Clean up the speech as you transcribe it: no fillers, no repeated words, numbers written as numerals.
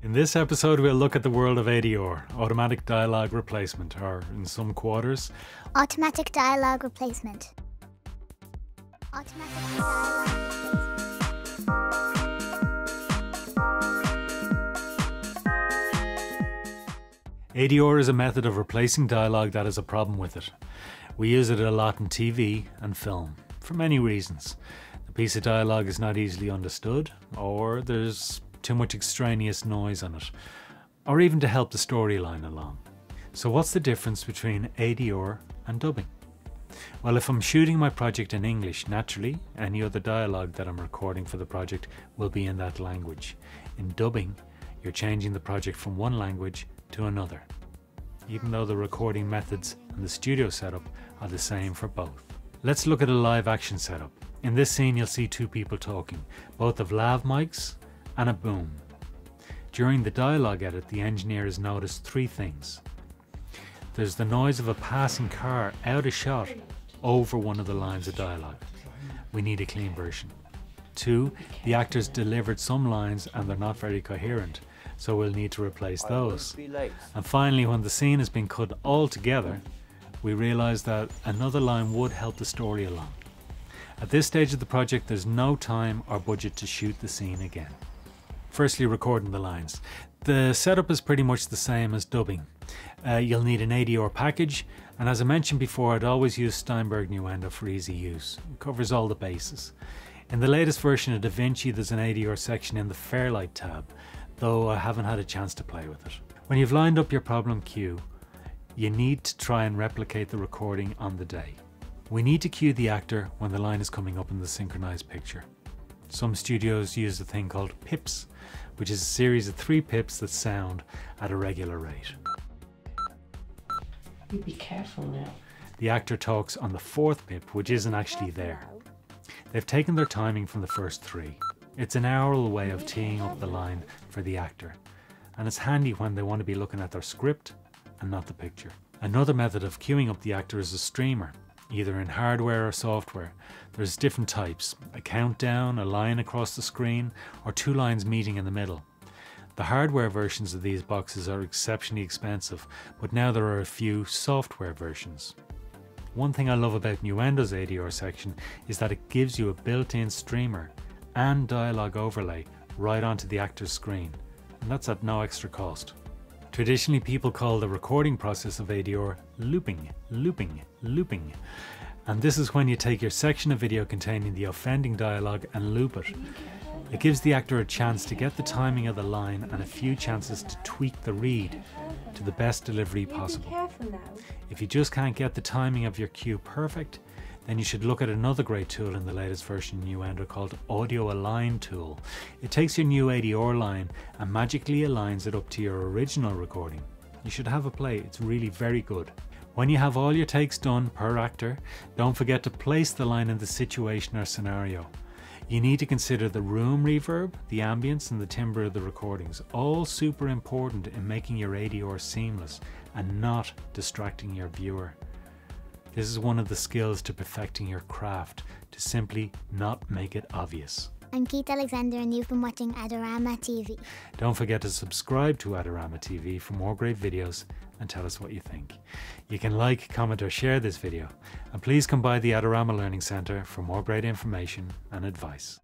In this episode, we'll look at the world of ADR, automatic dialogue replacement, or in some quarters, automatic dialogue replacement. Automatic dialogue ADR is a method of replacing dialogue that has a problem with it. We use it a lot in TV and film, for many reasons. The piece of dialogue is not easily understood, or there's too much extraneous noise on it, or even to help the storyline along. So what's the difference between ADR and dubbing? Well, if I'm shooting my project in English, naturally, any other dialogue that I'm recording for the project will be in that language. In dubbing, you're changing the project from one language to another, even though the recording methods and the studio setup are the same for both. Let's look at a live action setup. In this scene, you'll see two people talking. Both have lav mics and a boom. During the dialogue edit, the engineer has noticed three things. There's the noise of a passing car out of shot over one of the lines of dialogue. We need a clean version. 2, the actors delivered some lines and they're not very coherent, so we'll need to replace those. And finally, when the scene has been cut all together, we realise that another line would help the story along. At this stage of the project, there's no time or budget to shoot the scene again. Firstly, recording the lines. The setup is pretty much the same as dubbing. You'll need an ADR package, and as I mentioned before, I'd always use Steinberg Nuendo for easy use. It covers all the bases. In the latest version of DaVinci, there's an ADR section in the Fairlight tab, though I haven't had a chance to play with it. When you've lined up your problem cue, you need to try and replicate the recording on the day. We need to cue the actor when the line is coming up in the synchronized picture. Some studios use a thing called pips, which is a series of 3 pips that sound at a regular rate. You be careful now. The actor talks on the 4th pip, which isn't actually there. They've taken their timing from the first 3. It's an aural way of teeing up the line for the actor, and it's handy when they want to be looking at their script and not the picture. Another method of queuing up the actor is a streamer, either in hardware or software. There's different types: a countdown, a line across the screen, or 2 lines meeting in the middle. The hardware versions of these boxes are exceptionally expensive, but now there are a few software versions. One thing I love about Nuendo's ADR section is that it gives you a built-in streamer and dialogue overlay right onto the actor's screen, and that's at no extra cost. Traditionally, people call the recording process of ADR looping. And this is when you take your section of video containing the offending dialogue and loop it. It gives the actor a chance to get the timing of the line and a few chances to tweak the read to the best delivery possible. If you just can't get the timing of your cue perfect, then you should look at another great tool in the latest version of Nuendo called Audio Align Tool. It takes your new ADR line and magically aligns it up to your original recording. You should have a play, it's really very good. When you have all your takes done per actor, don't forget to place the line in the situation or scenario. You need to consider the room reverb, the ambience and the timbre of the recordings, all super important in making your ADR seamless and not distracting your viewer. This is one of the skills to perfecting your craft, to simply not make it obvious. I'm Keith Alexander and you've been watching Adorama TV. Don't forget to subscribe to Adorama TV for more great videos and tell us what you think. You can like, comment or share this video, and please come by the Adorama Learning Centre for more great information and advice.